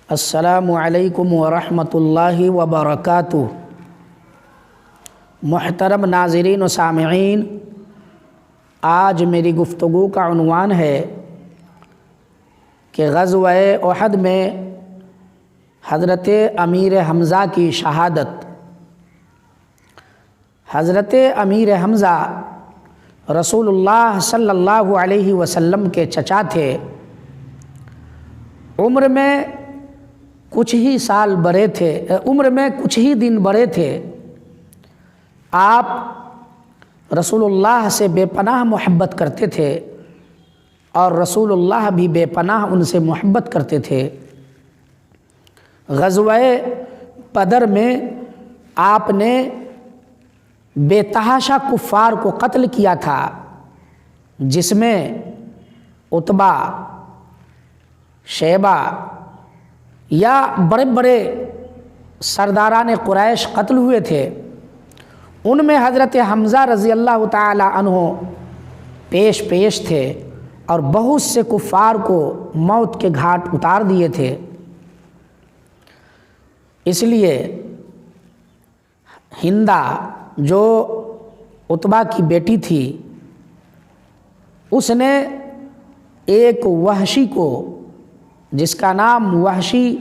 السلام علیکم ورحمۃ اللہ وبرکاتہ۔ محترم ناظرین و سامعین، آج میری گفتگو کا عنوان ہے کہ غزوہ احد میں حضرت امیر حمزہ کی شہادت۔ حضرت امیر حمزہ رسول اللہ صلی اللہ علیہ وسلم کے چچا تھے۔ عمر میں کچھ ہی سال بڑے تھے، عمر میں کچھ ہی دن بڑے تھے۔ آپ رسول اللہ سے بے پناہ محبت کرتے تھے اور رسول اللہ بھی بے پناہ ان سے محبت کرتے تھے۔ غزوہ بدر میں آپ نے بے تحاشا کفار کو قتل کیا تھا، جس میں عتبہ، شیبہ یا بڑے بڑے سرداران قریش قتل ہوئے تھے۔ ان میں حضرت حمزہ رضی اللہ تعالی عنہ پیش تھے اور بہت سے کفار کو موت کے گھاٹ اتار دیے تھے۔ اس لیے ہندہ جو عتبہ کی بیٹی تھی، اس نے ایک وحشی کو، جس کا نام وحشی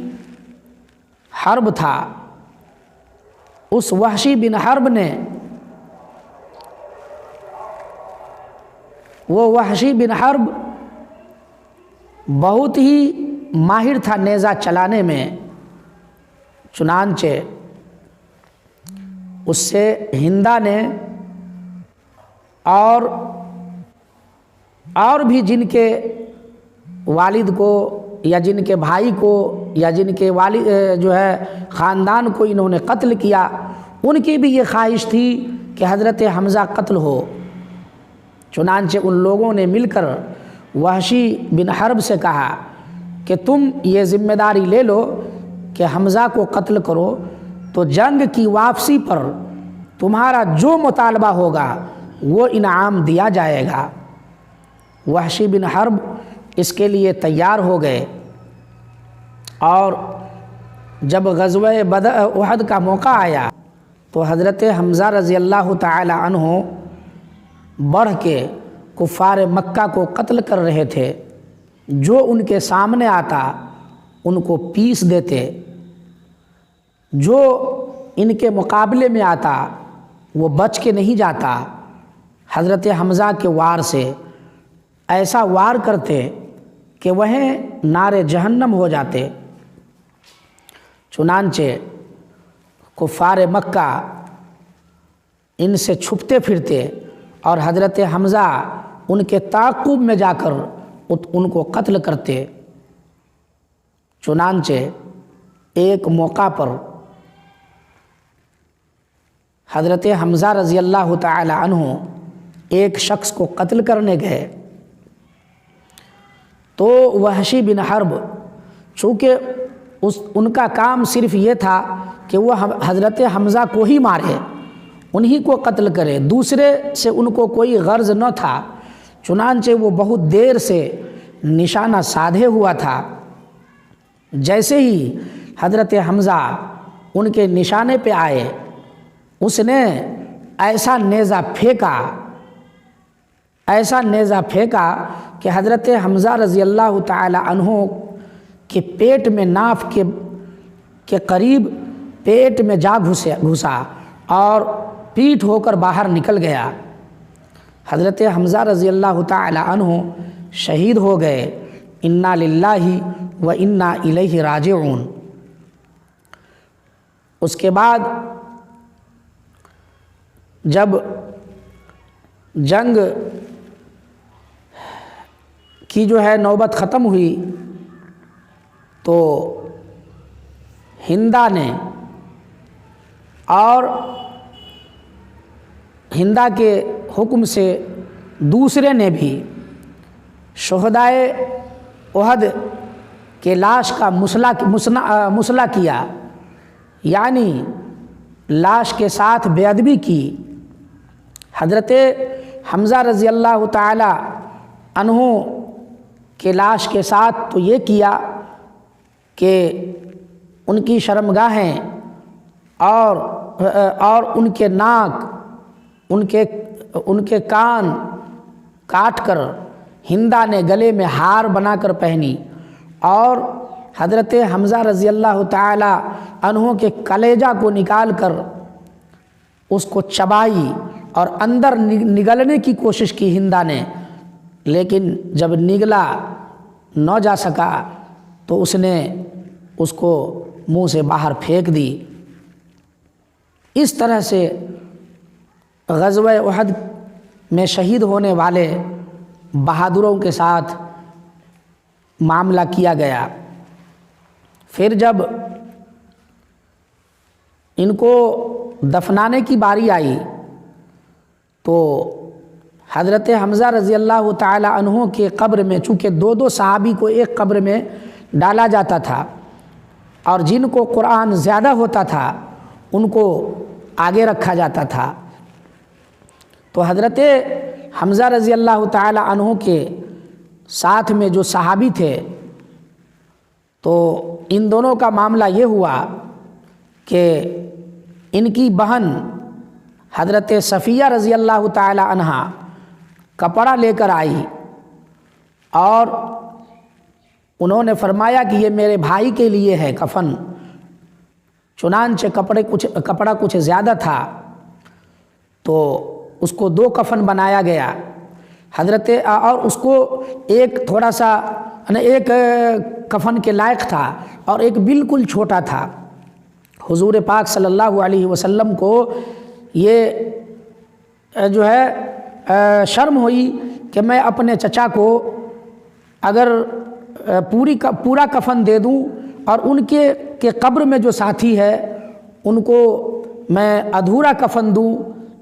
حرب تھا، اس وحشی بن حرب نے، وہ وحشی بن حرب بہت ہی ماہر تھا نیزہ چلانے میں، چنانچہ اس سے ہندہ نے اور بھی جن کے والد کو یا جن کے بھائی کو یا جن کے والد خاندان کو انہوں نے قتل کیا، ان کی بھی یہ خواہش تھی کہ حضرت حمزہ قتل ہو۔ چنانچہ ان لوگوں نے مل کر وحشی بن حرب سے کہا کہ تم یہ ذمہ داری لے لو کہ حمزہ کو قتل کرو، تو جنگ کی واپسی پر تمہارا جو مطالبہ ہوگا وہ انعام دیا جائے گا۔ وحشی بن حرب اس کے لیے تیار ہو گئے، اور جب غزوہ احد کا موقع آیا تو حضرت حمزہ رضی اللہ تعالی عنہ بڑھ کے کفار مکہ کو قتل کر رہے تھے۔ جو ان کے سامنے آتا ان کو پیس دیتے، جو ان کے مقابلے میں آتا وہ بچ کے نہیں جاتا۔ حضرت حمزہ کے وار سے ایسا وار کرتے کہ وہ نار جہنم ہو جاتے۔ چنانچہ کفار مکہ ان سے چھپتے پھرتے اور حضرت حمزہ ان کے تعاقب میں جا کر ان کو قتل کرتے۔ چنانچہ ایک موقع پر حضرت حمزہ رضی اللہ تعالی عنہ ایک شخص کو قتل کرنے گئے، تو وحشی بن حرب، چونکہ ان کا کام صرف یہ تھا کہ وہ حضرت حمزہ کو ہی مارے، انہی کو قتل کرے، دوسرے سے ان کو کوئی غرض نہ تھا۔ چنانچہ وہ بہت دیر سے نشانہ سادھے ہوا تھا۔ جیسے ہی حضرت حمزہ ان کے نشانے پہ آئے، اس نے ایسا نیزہ پھینکا کہ حضرت حمزہ رضی اللہ تعالی عنہ کے پیٹ میں، ناف کے قریب پیٹ میں جا گھسا اور پیٹھ ہو کر باہر نکل گیا۔ حضرت حمزہ رضی اللہ تعالی عنہ شہید ہو گئے۔ انا للہ و انا الیہ راجعون۔ اس کے بعد جب جنگ کی نوبت ختم ہوئی تو ہندہ نے اور ہندہ کے حکم سے دوسرے نے بھی شہدائے احد کے لاش کا مسلح کیا، یعنی لاش کے ساتھ بے ادبی کی۔ حضرت حمزہ رضی اللہ تعالی عنہ کے لاش کے ساتھ تو یہ کیا کہ ان کی شرمگاہیں اور ان کے ناک، ان کے کان کاٹ کر ہندا نے گلے میں ہار بنا کر پہنی، اور حضرت حمزہ رضی اللہ تعالی عنہ کے کلیجہ کو نکال کر اس کو چبائی اور اندر نگلنے کی کوشش کی ہندا نے، لیکن جب نگلا نہ جا سکا تو اس نے اس کو منہ سے باہر پھینک دی۔ اس طرح سے غزوہ احد میں شہید ہونے والے بہادروں کے ساتھ معاملہ کیا گیا۔ پھر جب ان کو دفنانے کی باری آئی تو حضرت حمزہ رضی اللہ تعالی عنہ کے قبر میں، چونکہ دو صحابی کو ایک قبر میں ڈالا جاتا تھا، اور جن کو قرآن زیادہ ہوتا تھا ان کو آگے رکھا جاتا تھا، تو حضرت حمزہ رضی اللہ تعالی عنہ کے ساتھ میں جو صحابی تھے، تو ان دونوں کا معاملہ یہ ہوا کہ ان کی بہن حضرت صفیہ رضی اللہ تعالی عنہا کپڑا لے کر آئی، اور انہوں نے فرمایا کہ یہ میرے بھائی کے لیے ہے کفن، چنانچہ کپڑا کچھ زیادہ تھا تو اس کو 2 کفن بنایا گیا اور اس کو ایک تھوڑا سا ایک کفن کے لائق تھا اور ایک بالکل چھوٹا تھا۔ حضور پاک صلی اللہ علیہ وسلم کو یہ جو ہے شرم ہوئی کہ میں اپنے چچا کو اگر پورا کفن دے دوں اور ان کے قبر میں جو ساتھی ہے ان کو میں ادھورا کفن دوں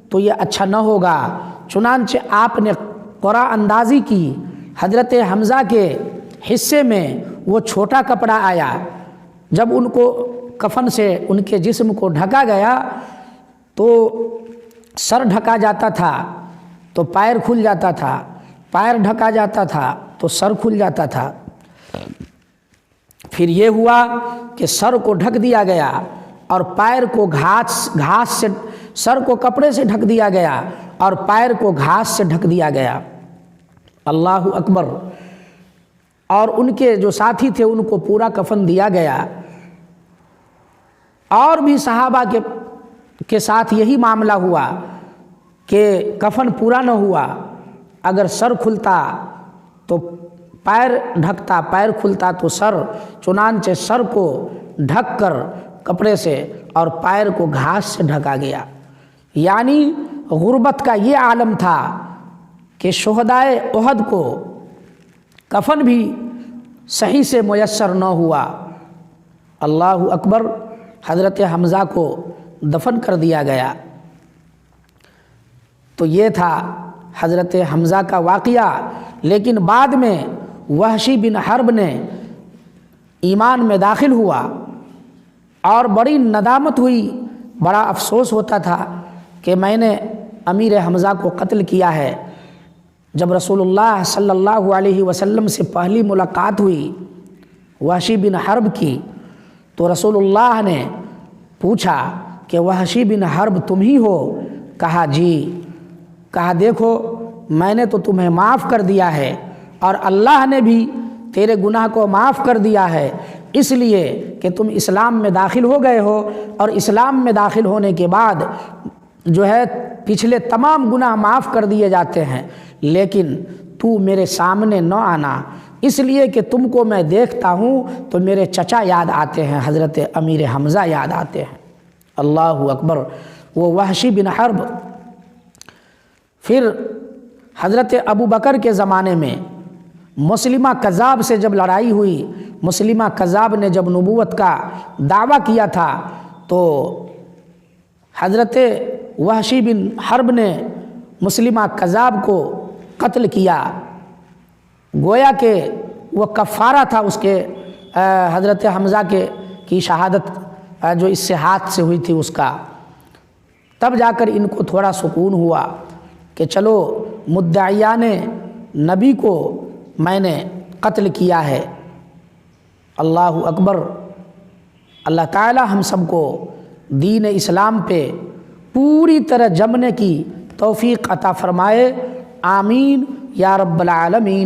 تو یہ اچھا نہ ہوگا، چنانچہ آپ نے قرآن اندازی کی۔ حضرت حمزہ کے حصے میں وہ چھوٹا کپڑا آیا، جب ان کو کفن سے ان کے جسم کو ڈھکا گیا تو سر ڈھکا جاتا تھا تو پیر کھل جاتا تھا، پیر ڈھکا جاتا تھا تو سر کھل جاتا تھا۔ پھر یہ ہوا کہ سر کو ڈھک دیا گیا اور پیر کو گھاس سے، سر کو کپڑے سے ڈھک دیا گیا اور پیر کو گھاس سے ڈھک دیا گیا۔ اللہ اکبر۔ اور ان کے جو ساتھی تھے ان کو پورا کفن دیا گیا، اور بھی صحابہ کے ساتھ یہی معاملہ ہوا کہ کفن پورا نہ ہوا، اگر سر کھلتا تو پیر ڈھکتا، پیر کھلتا تو سر، چنانچہ سر کو ڈھک کر کپڑے سے اور پیر کو گھاس سے ڈھکا گیا۔ یعنی غربت کا یہ عالم تھا کہ شہدائے احد کو کفن بھی صحیح سے میسر نہ ہوا۔ اللہ اکبر۔ حضرت حمزہ کو دفن کر دیا گیا۔ تو یہ تھا حضرت حمزہ کا واقعہ، لیکن بعد میں وحشی بن حرب نے ایمان میں داخل ہوا اور بڑی ندامت ہوئی، بڑا افسوس ہوتا تھا کہ میں نے امیر حمزہ کو قتل کیا ہے۔ جب رسول اللہ صلی اللہ علیہ وسلم سے پہلی ملاقات ہوئی وحشی بن حرب کی تو رسول اللہ نے پوچھا کہ وحشی بن حرب تم ہی ہو؟ کہا جی۔ کہا دیکھو میں نے تو تمہیں معاف کر دیا ہے اور اللہ نے بھی تیرے گناہ کو معاف کر دیا ہے، اس لیے کہ تم اسلام میں داخل ہو گئے ہو، اور اسلام میں داخل ہونے کے بعد جو ہے پچھلے تمام گناہ معاف کر دیے جاتے ہیں، لیکن تو میرے سامنے نہ آنا، اس لیے کہ تم کو میں دیکھتا ہوں تو میرے چچا یاد آتے ہیں، حضرت امیر حمزہ یاد آتے ہیں۔ اللہ اکبر۔ وہ وحشی بن حرب پھر حضرت ابو بکر کے زمانے میں مسلمہ کذاب سے جب لڑائی ہوئی، مسلمہ کذاب نے جب نبوت کا دعویٰ کیا تھا تو حضرت وحشی بن حرب نے مسلمہ کذاب کو قتل کیا، گویا کہ وہ کفارہ تھا اس کے حضرت حمزہ کی شہادت جو اس سے ہاتھ سے ہوئی تھی اس کا۔ تب جا کر ان کو تھوڑا سکون ہوا کہ چلو مدعیان نبی کو میں نے قتل کیا ہے۔ اللہ اکبر۔ اللہ تعالی ہم سب کو دین اسلام پہ پوری طرح جمنے کی توفیق عطا فرمائے، آمین یا رب العالمین۔